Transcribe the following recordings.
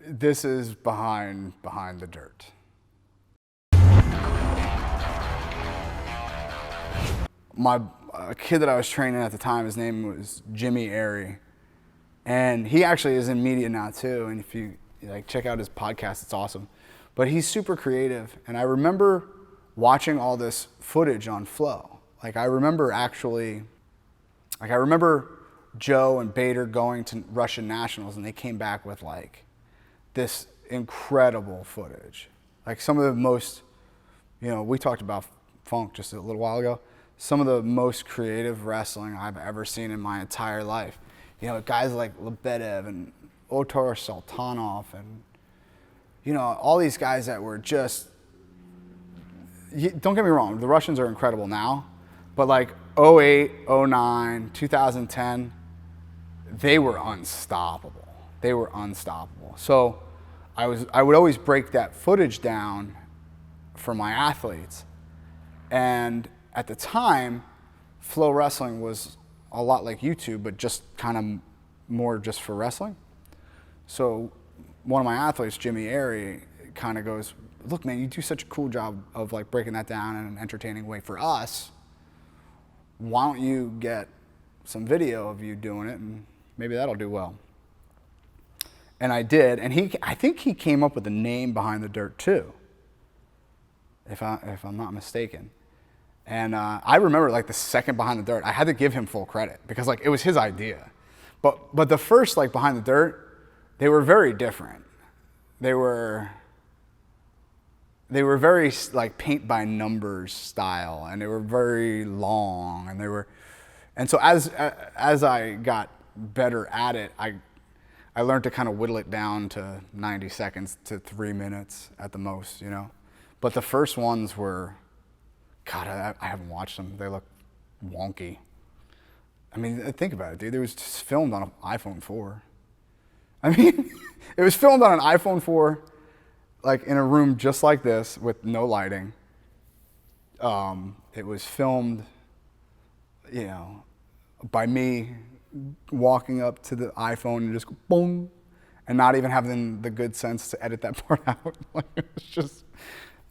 This is behind the dirt. My kid that I was training at the time, his name was Jimmy Airy, and he actually is in media now too. And if you check out his podcast, it's awesome. But he's super creative, and I remember watching all this footage on Flow. I remember Joe and Bader going to Russian nationals, and they came back with this incredible footage. Some of the most, we talked about Funk just a little while ago. Some of the most creative wrestling I've ever seen in my entire life. Guys like Lebedev and Otar Sultanov and, all these guys that were just, don't get me wrong, the Russians are incredible now, but 08, 09, 2010, they were unstoppable. So I would always break that footage down for my athletes. And at the time, FloWrestling was a lot like YouTube, but just kind of more just for wrestling. So one of my athletes, Jimmy Airy, kind of goes, look, man, you do such a cool job of breaking that down in an entertaining way for us. Why don't you get some video of you doing it, and maybe that'll do well. And I did, and I think he came up with the name Behind the Dirt too, if I'm not mistaken. And I remember the second Behind the Dirt, I had to give him full credit because it was his idea. But the first Behind the Dirt, they were very different. They were very paint by numbers style, and they were very long, and so as I got better at it, I learned to kind of whittle it down to 90 seconds to 3 minutes at the most, But the first ones were, God, I haven't watched them. They look wonky. I mean, think about it, dude. It was just filmed on an iPhone 4. I mean, it was filmed on an iPhone 4, in a room just like this with no lighting. It was filmed, by me walking up to the iPhone and just go boom, and not even having the good sense to edit that part out. It was just,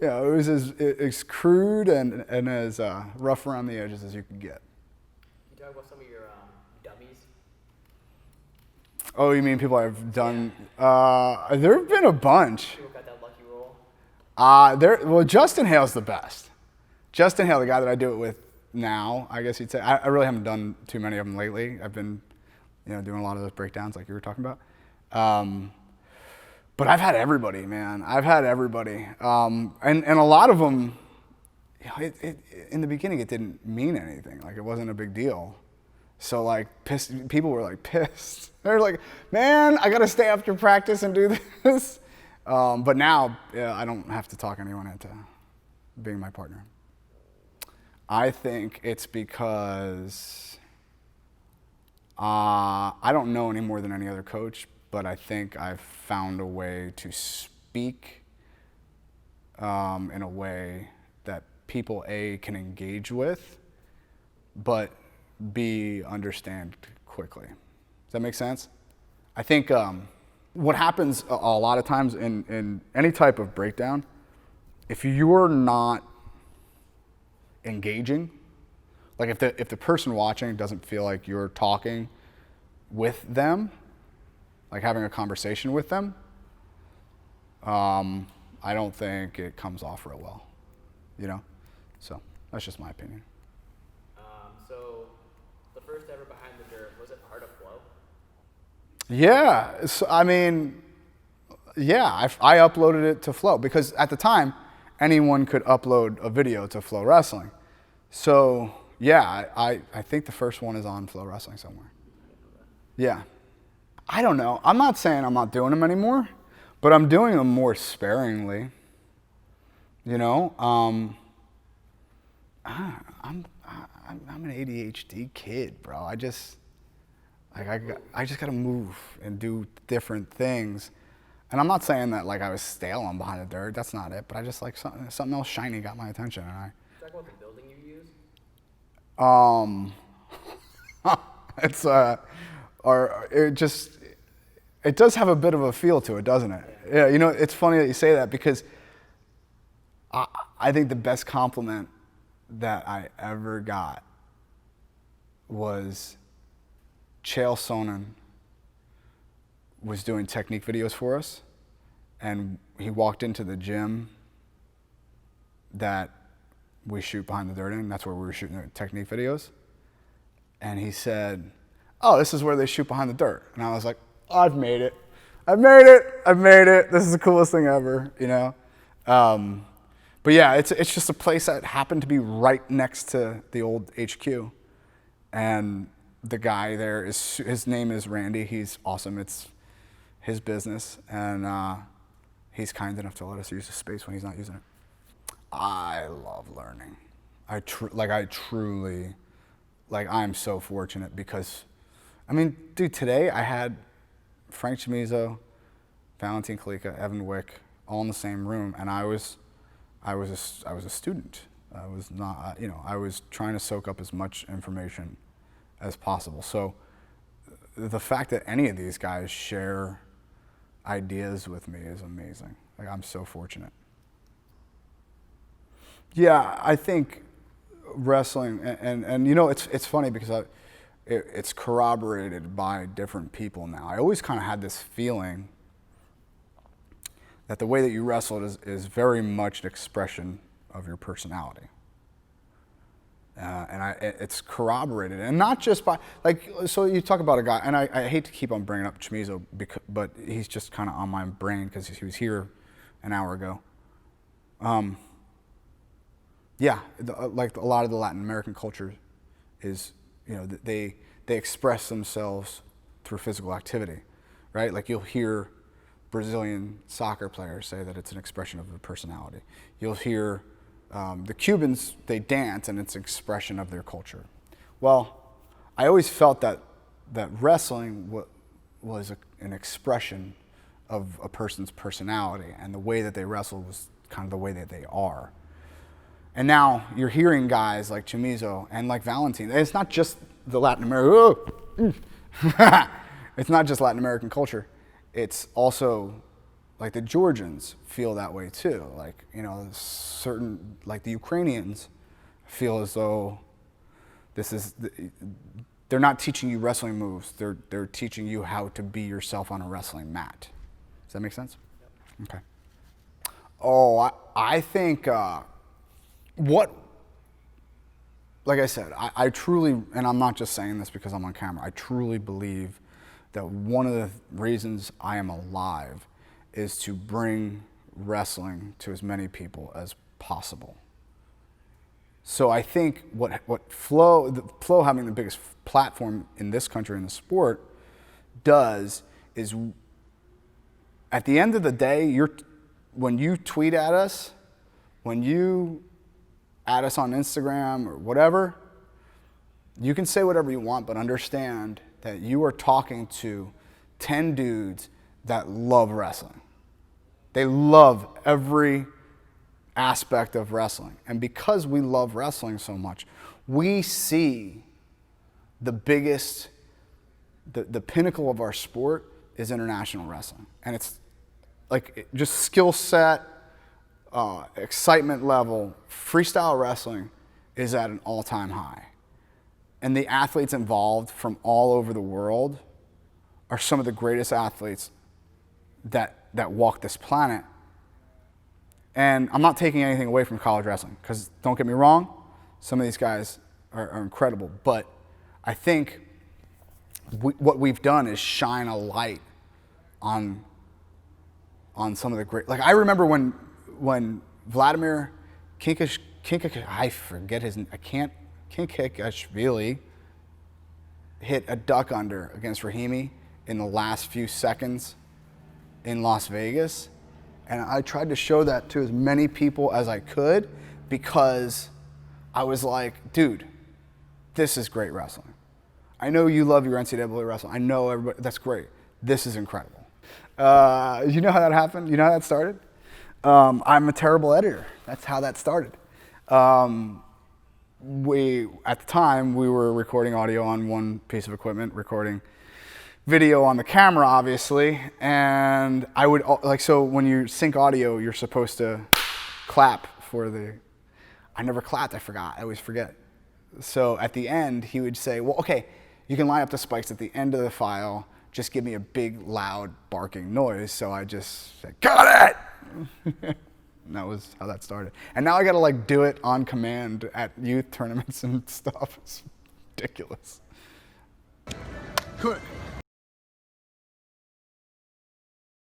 it was as crude and as rough around the edges as you could get. Can you talk about some of your dummies? Oh, you mean people I've done? There have been a bunch. People got that lucky roll? Well, Justin Hale's the best. Justin Hale, the guy that I do it with now, I guess you'd say. I really haven't done too many of them lately. I've been, doing a lot of those breakdowns like you were talking about. But I've had everybody, man. I've had everybody. And a lot of them, in the beginning, it didn't mean anything. It wasn't a big deal. So people were pissed. They're like, man, I got to stay after practice and do this. But now, I don't have to talk anyone into being my partner. I think it's because I don't know any more than any other coach, but I think I've found a way to speak in a way that people, A, can engage with, but B, understand quickly. Does that make sense? I think what happens a lot of times in any type of breakdown, if you're not engaging, if the person watching doesn't feel like you're talking with them, having a conversation with them, I don't think it comes off real well, So that's just my opinion. So the first ever Behind the Dirt, was it part of Flow? Yeah, so, I mean, yeah, I uploaded it to Flow because at the time, anyone could upload a video to FloWrestling. So yeah, I think the first one is on FloWrestling somewhere. Yeah. I don't know. I'm not saying I'm not doing them anymore, but I'm doing them more sparingly. I'm an ADHD kid, bro. I just got to move and do different things. And I'm not saying that I was stale on Behind the Dirt. That's not it. But I just something else shiny got my attention. And Talk about the building you use. It's or it just It does have a bit of a feel to it, doesn't it? Yeah, you know, it's funny that you say that because I think the best compliment that I ever got was Chael Sonnen was doing technique videos for us, and he walked into the gym that we shoot behind the dirt in. That's where we were shooting the technique videos. And he said, "Oh, this is where they shoot behind the dirt." And I was like, "I've made it. I've made it. I've made it. This is the coolest thing ever," you know? But yeah, it's just a place that happened to be right next to the old HQ. And the guy there, his name is Randy. He's awesome. It's his business. And he's kind enough to let us use the space when he's not using it. I love learning. I'm so fortunate because, I mean, dude, today I had Frank Chamizo, Malinconico, Evan Wick, all in the same room, and I was a student. I was not, I was trying to soak up as much information as possible. So the fact that any of these guys share ideas with me is amazing. Like, I'm so fortunate. Yeah, I think wrestling, and you know, it's funny because it's corroborated by different people now. I always kind of had this feeling that the way that you wrestled is very much an expression of your personality. It's corroborated, and not just by, like, so you talk about a guy, and I hate to keep on bringing up Chamizo, but he's just kind of on my brain because he was here an hour ago. Like a lot of the Latin American culture is, they express themselves through physical activity, right? Like, you'll hear Brazilian soccer players say that it's an expression of their personality. You'll hear the Cubans, they dance, and it's an expression of their culture. Well, I always felt that wrestling was an expression of a person's personality, and the way that they wrestled was kind of the way that they are. And now you're hearing guys like Chamizo and like Valentin. It's not just the Latin American, it's not just Latin American culture. It's also like the Georgians feel that way too. Like, certain, like the Ukrainians feel as though they're not teaching you wrestling moves. They're teaching you how to be yourself on a wrestling mat. Does that make sense? Yep. Okay. Oh, I think, like I said, I truly, and I'm not just saying this because I'm on camera, I truly believe that one of the reasons I am alive is to bring wrestling to as many people as possible. So I think what Flow having the biggest platform in this country in the sport does is, at the end of the day, when you tweet at us, when you add us on Instagram or whatever, you can say whatever you want, but understand that you are talking to 10 dudes that love wrestling. They love every aspect of wrestling. And because we love wrestling so much, we see the biggest, the pinnacle of our sport is international wrestling. And it's like just skill set, excitement level, freestyle wrestling is at an all-time high. And the athletes involved from all over the world are some of the greatest athletes that walk this planet. And I'm not taking anything away from college wrestling, because don't get me wrong, some of these guys are incredible. But I think what we've done is shine a light on some of the great, like I remember when Vladimir I forget his name, Kinkikashvili hit a duck under against Rahimi in the last few seconds in Las Vegas. And I tried to show that to as many people as I could, because I was like, dude, this is great wrestling. I know you love your NCAA wrestling. I know everybody, that's great. This is incredible. You know how that happened? You know how that started? I'm a terrible editor. That's how that started. At the time, we were recording audio on one piece of equipment, recording video on the camera, obviously, and I would like, so when you sync audio, you're supposed to clap for the. I never clapped. I forgot. I always forget. So at the end, he would say, "Well, okay, you can line up the spikes at the end of the file. Just give me a big, loud, barking noise." So I just said, "Got it." And that was how that started. And now I gotta like do it on command at youth tournaments and stuff. It's ridiculous. Good.